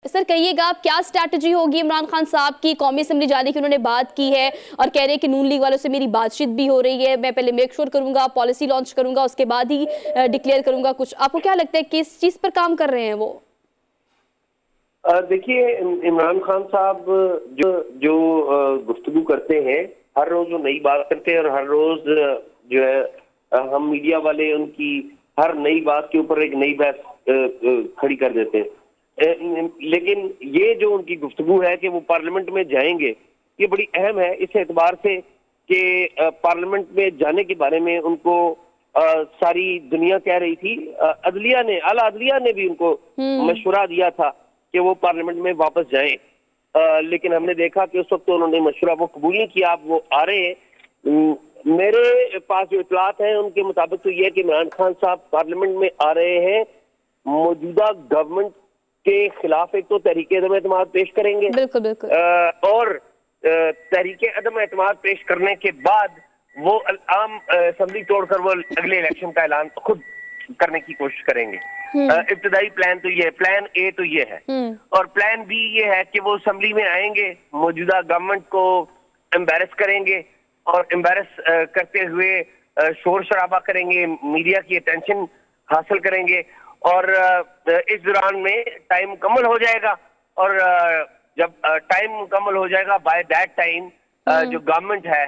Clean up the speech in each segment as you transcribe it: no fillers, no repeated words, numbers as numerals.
Sir कहिएगा आप, क्या स्ट्रैटेजी होगी इमरान खान साहब की? कौमी असेंबली जाने की उन्होंने बात की है और कह रहे हैं कि नून लीग वालों से मेरी बातचीत भी हो रही है, मैं पहले मेक श्योर करूंगा, पॉलिसी लॉन्च करूंगा, उसके बाद ही डिक्लेयर करूंगा कुछ। आपको क्या लगता है किस चीज पर काम कर रहे हैं वो? देखिए, इमरान खान साहब जो गुफ्तगू करते हैं, हर रोज वो नई बात करते हैं और हर रोज जो है हम मीडिया वाले उनकी हर नई बात के ऊपर एक नई बहस खड़ी कर देते हैं। लेकिन ये जो उनकी गुफ्तगू है कि वो पार्लियामेंट में जाएंगे, ये बड़ी अहम है इस एतबार से कि पार्लियामेंट में जाने के बारे में उनको सारी दुनिया कह रही थी। अदलिया ने, आला अदलिया ने भी उनको मशवरा दिया था कि वो पार्लियामेंट में वापस जाएं, लेकिन हमने देखा कि उस वक्त तो उन्होंने मशवरा वो कबूल नहीं किया। अब वो आ रहे हैं। मेरे पास जो इतलात हैं उनके मुताबिक तो ये कि इमरान खान साहब पार्लियामेंट में आ रहे हैं, मौजूदा गवर्नमेंट के खिलाफ एक तो तहरीके अदम एतमाद पेश करेंगे, बिल्कुल बिल्कुल, और तहरीके अदम एतमाद पेश करने के बाद वो आम असेंबली तोड़कर वो अगले इलेक्शन का ऐलान खुद करने की कोशिश करेंगे। इब्तदाई प्लान तो ये है, प्लान ए तो ये है, और प्लान बी ये है कि वो असेंबली में आएंगे, मौजूदा गवर्नमेंट को एम्बेरस करेंगे और एम्बेरस करते हुए शोर शराबा करेंगे, मीडिया की अटेंशन हासिल करेंगे, और इस दौरान में टाइम मुकम्मल हो जाएगा, और जब टाइम मुकम्मल हो जाएगा बाय दैट टाइम जो गवर्नमेंट है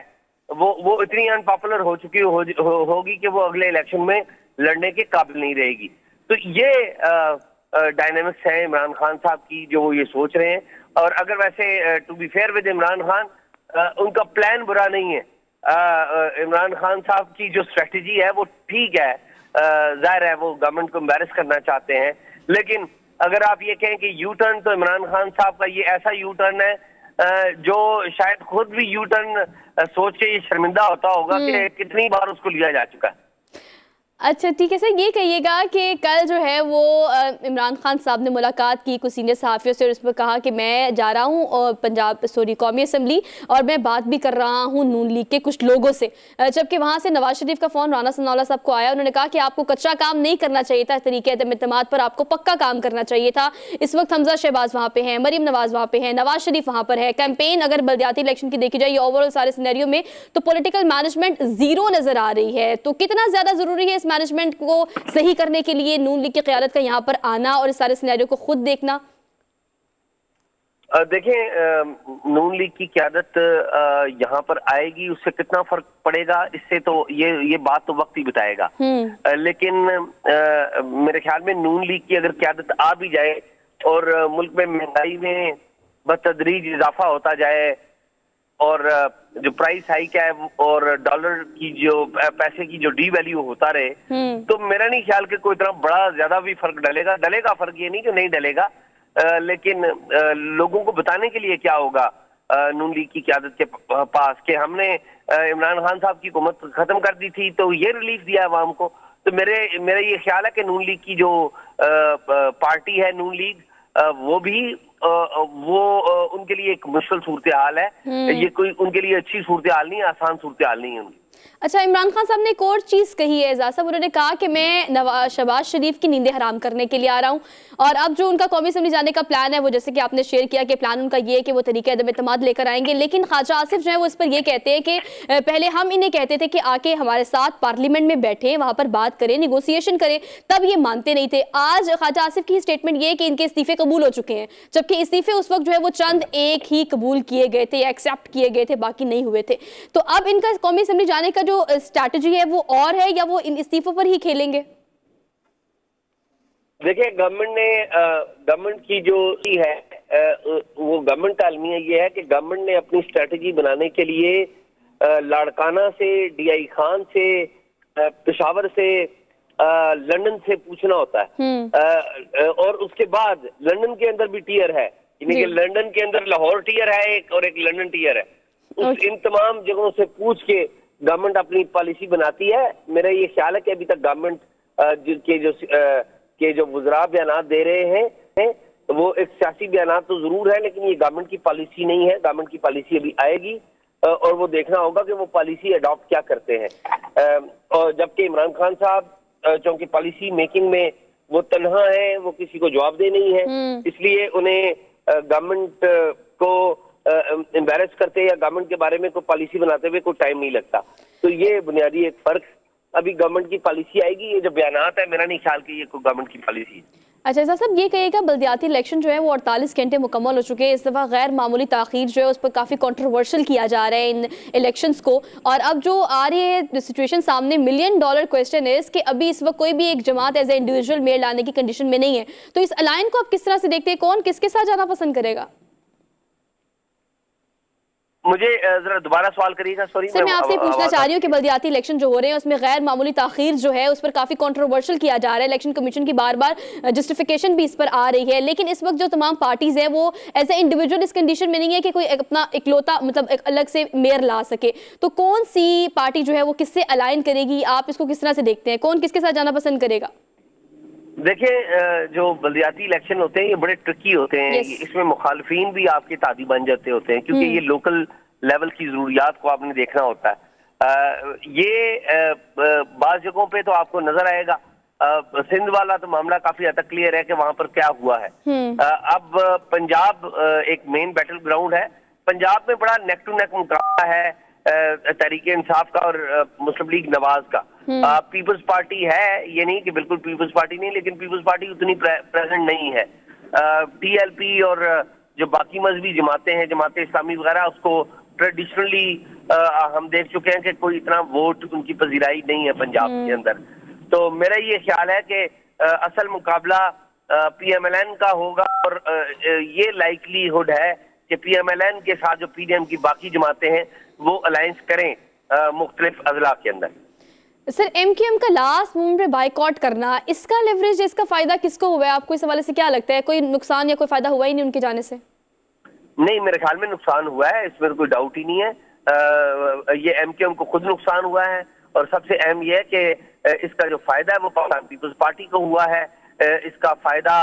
वो इतनी अनपॉपुलर हो चुकी होगी कि वो अगले इलेक्शन में लड़ने के काबिल नहीं रहेगी। तो ये डायनेमिक्स है इमरान खान साहब की जो वो ये सोच रहे हैं। और अगर वैसे to be fair with Imran Khan, उनका प्लान बुरा नहीं है। इमरान खान साहब की जो स्ट्रेटजी है वो ठीक है, जाहिर है वो गवर्नमेंट को एम्बेरस करना चाहते हैं, लेकिन अगर आप ये कहें कि यू टर्न, तो इमरान खान साहब का ये ऐसा यू टर्न है जो शायद खुद भी यू टर्न सोच के ये शर्मिंदा होता होगा कि कितनी बार उसको लिया जा चुका है। अच्छा ठीक है सर, ये कहिएगा कि कल जो है वो इमरान खान साहब ने मुलाकात की कुछ सीनियर सहाफ़ियों से और उसमें कहा कि मैं जा रहा हूँ और कौमी असेंबली, और मैं बात भी कर रहा हूँ नून लीग के कुछ लोगों से। जबकि वहाँ से नवाज शरीफ का फ़ोन राना सनाउल्लाह साहब को आया, उन्होंने कहा कि आपको कच्चा काम नहीं करना चाहिए था, तरीके एतमाद पर आपको पक्का काम करना चाहिए था। इस वक्त हमजा शहबाज वहाँ पे हैं, मरीम नवाज वहाँ पे हैं, नवाज शरीफ वहाँ पर है। कैंपेन अगर बल्दियाती इलेक्शन की देखी जाए ओवरऑल सारे सिनेरियो में तो पॉलिटिकल मैनेजमेंट जीरो नजर आ रही है। तो कितना ज्यादा जरूरी है इस मैनेजमेंट को सही करने के लिए नून लीग की क़यादत का यहाँ पर आना और इस सारे सिनेरियो को खुद देखना? देखें, नून लीग की क़यादत यहाँ पर आएगी, उससे कितना फर्क पड़ेगा इससे तो ये बात तो वक्त ही बताएगा। लेकिन मेरे ख्याल में नून लीग की अगर क़यादत आ भी जाए और मुल्क में महंगाई में बतदरीज इजाफा होता जाए और जो प्राइस हाइक है और डॉलर की जो पैसे की जो डी वैल्यू होता रहे, तो मेरा नहीं ख्याल कि कोई इतना बड़ा ज्यादा भी फर्क डलेगा फर्क ये नहीं कि नहीं डलेगा, लेकिन लोगों को बताने के लिए क्या होगा नून लीग की क़यादत के पास कि हमने इमरान खान साहब की हुकूमत खत्म कर दी थी तो ये रिलीफ दिया अवाम को। तो मेरा ये ख्याल है कि नून लीग की जो पार्टी है नून लीग, वो भी उनके लिए एक मुश्किल सूरत हाल है। ये कोई उनके लिए अच्छी सूरत हाल नहीं है, आसान सूरत हाल नहीं है उनकी। अच्छा, इमरान खान साहब ने एक और चीज़ कही है एजाज साहब, उन्होंने कहा कि मैं शहबाज शरीफ की नींदें हराम करने के लिए आ रहा हूँ। और अब जो उनका कौमी असेंबली जाने का प्लान है वो जैसे कि आपने शेयर किया कि प्लान उनका ये है कि वो तरीके अदम एतमाद लेकर आएंगे, लेकिन ख्वाजा आसिफ जो है वो इस पर ये कहते हैं कि पहले हम इन्हें कहते थे कि आके हमारे साथ पार्लियामेंट में बैठे, वहाँ पर बात करें, निगोसिएशन करें, तब ये मानते नहीं थे। आज ख्वाजा आसिफ की स्टेटमेंट ये है कि इनके इस्तीफे कबूल हो चुके हैं, जबकि इस्तीफे उस वक्त जो है वो चंद एक ही कबूल किए गए थे या एक्सेप्ट किए गए थे, बाकी नहीं हुए थे। तो अब इनका कौमी असेंबली जाने का जो स्ट्रैटेजी है वो और है या वो इन इस्तीफों पर ही खेलेंगे? देखिए, गवर्नमेंट की जो है वो गवर्नमेंट का अलमिया ये है कि गवर्नमेंट ने अपनी स्ट्रैटेजी बनाने के लिए लाड़काना से, DI खान से, पेशावर से, लंदन से पूछना होता है। और उसके बाद लंदन के अंदर भी टीयर है, यानी कि लंदन के अंदर लाहौर टीयर है एक और एक लंदन टीयर है। इन तमाम जगहों से पूछ के गवर्नमेंट अपनी पॉलिसी बनाती है। मेरा ये ख्याल है कि अभी तक गवर्नमेंट के जो वज़रा बयान दे रहे हैं वो एक सियासी बयान तो जरूर है, लेकिन ये गवर्नमेंट की पॉलिसी नहीं है। गवर्नमेंट की पॉलिसी अभी आएगी और वो देखना होगा कि वो पॉलिसी अडॉप्ट क्या करते हैं। और जबकि इमरान खान साहब चूंकि पॉलिसी मेकिंग में वो तन्हा है, वो किसी को जवाबदेह नहीं है, इसलिए उन्हें गवर्नमेंट को एम्बैरेस करते या गवर्नमेंट के बारे में कोई पॉलिसी बनाते हुए कोई टाइम नहीं लगता। तो ये बुनियादी एक फर्क, अभी गवर्नमेंट की पॉलिसी आएगी, ये जो बयानात है मेरा नहीं ख्याल कि ये कोई गवर्नमेंट की पॉलिसी है। अच्छा साहब, ये कहिएगा बल्दियाती इलेक्शन जो है वो 48 घंटे मुकम्मल हो चुके हैं, इस दफ़ा गैर मामूली ताख़ीर जो है उस पर काफ़ी कंट्रोवर्शियल किया जा रहा है इन इलेक्शंस को, और अब जो आ रही है सिचुएशन सामने, $1 मिलियन क्वेश्चन है कि अभी इस वक्त कोई भी एक जमात एज ए इंडिविजुअल मेयर लाने की कंडीशन में नहीं है, तो इस अलायन को आप किस तरह से देखते हैं, कौन किसके साथ जाना पसंद करेगा? मुझे जरा दोबारा सवाल करिएगा, सॉरी। सर मैं आपसे पूछना चाह रही हूँ कि बल्दियाती इलेक्शन जो हो रहे हैं उसमें गैर मामूली ताख़ीर जो है उस पर काफ़ी कंट्रोवर्शियल किया जा रहा है, इलेक्शन कमीशन की बार बार जस्टिफिकेशन भी इस पर आ रही है, लेकिन इस वक्त जो तमाम पार्टीज हैं वो एज ए इंडिविजुअल इस कंडीशन में नहीं है कि कोई अपना इकलौता मतलब एक अलग से मेयर ला सके, तो कौन सी पार्टी जो है वो किससे अलाइन करेगी, आप इसको किस तरह से देखते हैं, कौन किसके साथ जाना पसंद करेगा? देखिए, जो बल्दियाती इलेक्शन होते हैं ये बड़े ट्रिकी होते हैं, इसमें मुखालफीन भी आपके तादी बन जाते होते हैं, क्योंकि ये लोकल लेवल की जरूरियात को आपने देखना होता है। ये बाज़ जगहों पे तो आपको नजर आएगा, सिंध वाला तो मामला काफी हद तक क्लियर है कि वहां पर क्या हुआ है। अब पंजाब एक मेन बैटल ग्राउंड है, पंजाब में बड़ा नेक टू नेक मुकाबला है तहरीके इंसाफ का और मुस्लिम लीग नवाज का। पीपल्स पार्टी है, ये नहीं कि बिल्कुल पीपल्स पार्टी नहीं, लेकिन पीपल्स पार्टी उतनी प्रेजेंट नहीं है। PLP और जो बाकी मजहबी जमातें हैं, जमाते इस्लामी वगैरह, उसको ट्रेडिशनली हम देख चुके हैं कि कोई इतना वोट उनकी पजीराई नहीं है पंजाब के अंदर। तो मेरा ये ख्याल है कि असल मुकाबला PMLN का होगा, और ये लाइकलीहुड है कि PMLN के साथ जो PDM की बाकी जमातें हैं वो अलायंस करें मुख्तलिफ अजला के अंदर। सर MQM का लास्ट मोमेंट पे बाइकआउट करना, इसका लेवरेज, इसका फायदा किसको हुआ है? आपको इस हवाले से क्या लगता है, कोई नुकसान या कोई फायदा हुआ ही नहीं उनके जाने से? नहीं, मेरे ख्याल में नुकसान हुआ है, इसमें कोई डाउट ही नहीं है। ये MQM को खुद नुकसान हुआ है, और सबसे अहम यह है कि इसका जो फायदा है वो पाकिस्तान पीपल्स पार्टी को हुआ है। इसका फायदा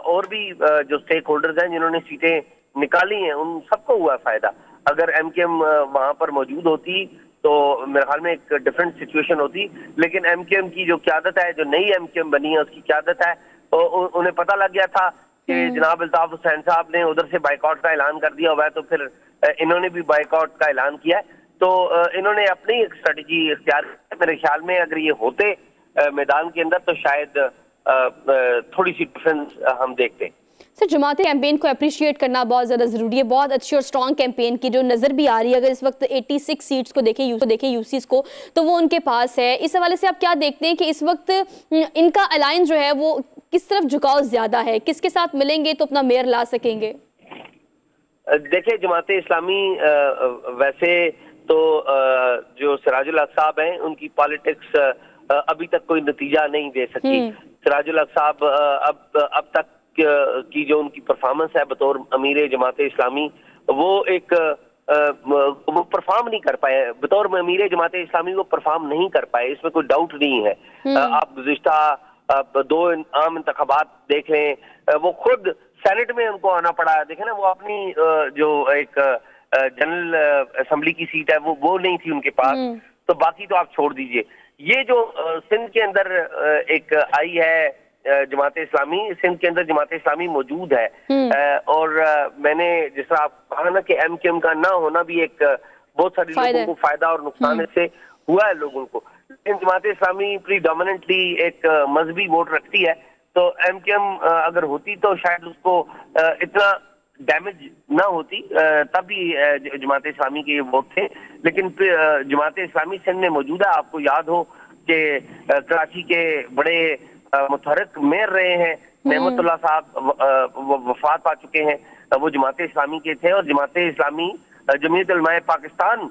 और भी जो स्टेक होल्डर्स हैं जिन्होंने सीटें निकाली हैं उन सबको हुआ फायदा। अगर MQM वहां पर मौजूद होती तो मेरे ख्याल में एक डिफरेंट सिचुएशन होती, लेकिन MQM की जो क़यादत है, जो नई MQM बनी है उसकी क़यादत है, तो उन्हें पता लग गया था कि जनाब अल्ताफ हुसैन साहब ने उधर से बाइकआउट का ऐलान कर दिया हुआ है, तो फिर इन्होंने भी बाइकआउट का ऐलान किया है। तो इन्होंने अपनी एक स्ट्रेटजी इख्तियार की। मेरे ख्याल में अगर ये होते मैदान के अंदर तो शायद थोड़ी सी डिफरेंस हम देखते। सर जमात कैंपेन को अप्रिशिएट करना बहुत ज़्यादा ज़रूरी है, बहुत अच्छी और स्ट्रॉन्ग कैंपेन की जो नज़र भी आ रही है। अगर इस वक्त 86 सीट्स को देखें यूसीस को, तो वो उनके पास है। इस हवाले से आप क्या देखते हैं कि इस वक्त इनका अलायंस जो है वो किस तरफ झुकाव ज़्यादा है, किसके साथ मिलेंगे तो अपना मेयर ला सकेंगे? देखिए, जमात इस्लामी वैसे तो जो सिराजुल हक साहब हैं उनकी पॉलिटिक्स अभी तक कोई नतीजा नहीं दे सकी। सिराजुल हक साहब अब तक की जो उनकी परफॉर्मेंस है बतौर अमीर जमात इस्लामी, वो एक वो परफॉर्म नहीं कर पाए। बतौर अमीर जमात इस्लामी वो परफॉर्म नहीं कर पाए, इसमें कोई डाउट नहीं है। आप गुज़िश्ता 2 आम इंतखाबात देख लें, वो खुद सेनेट में उनको आना पड़ा। देखें ना, वो अपनी जो एक जनरल असेंबली की सीट है वो नहीं थी उनके पास, तो बाकी तो आप छोड़ दीजिए। ये जो सिंध के अंदर एक आई है जमात इस्लामी, सिंध के अंदर जमात इस्लामी मौजूद है, और मैंने जिस तरह आप कहा ना कि MQM का ना होना भी एक बहुत सारे लोगों को फायदा और नुकसान इससे हुआ है लोगों को। लेकिन जमात इस्लामी प्रीडोमिनेंटली एक मजहबी वोट रखती है, तो MQM अगर होती तो शायद उसको इतना डैमेज ना होती, तभी जमात इस्लामी के ये वोट थे। लेकिन जमात इस्लामी सिंध में मौजूद है। आपको याद हो कि कराची के बड़े मुतहर्रिक मेयर रहे हैं नेमतुल्लाह साहब, वफात पा चुके हैं, वो जमात इस्लामी के थे। और जमात इस्लामी जमीयत उलमाए पाकिस्तान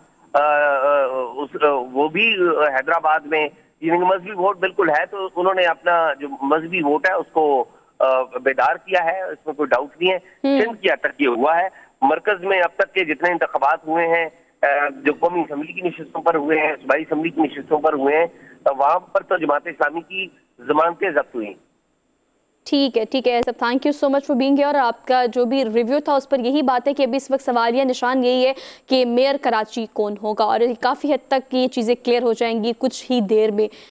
वो भी हैदराबाद में मजहबी वोट बिल्कुल है, तो उन्होंने अपना जो मजहबी वोट है उसको बेदार किया है, इसमें कोई डाउट नहीं है। सिंध की तरक्की हुआ है। मरकज में अब तक के जितने इंतखाबात हुए हैं, जो कौमी असम्बली की नशिस्तों पर हुए हैं, सूबाई असम्बली की नशिस्तों पर हुए हैं, वहां पर तो जमात इस्लामी की जमानतें जब्त हुई। ठीक है सब, thank you so much for being here. और आपका जो भी रिव्यू था उस पर यही बात है कि अभी इस वक्त सवालिया निशान यही है कि मेयर कराची कौन होगा, और काफ़ी हद तक ये चीज़ें क्लियर हो जाएंगी कुछ ही देर में।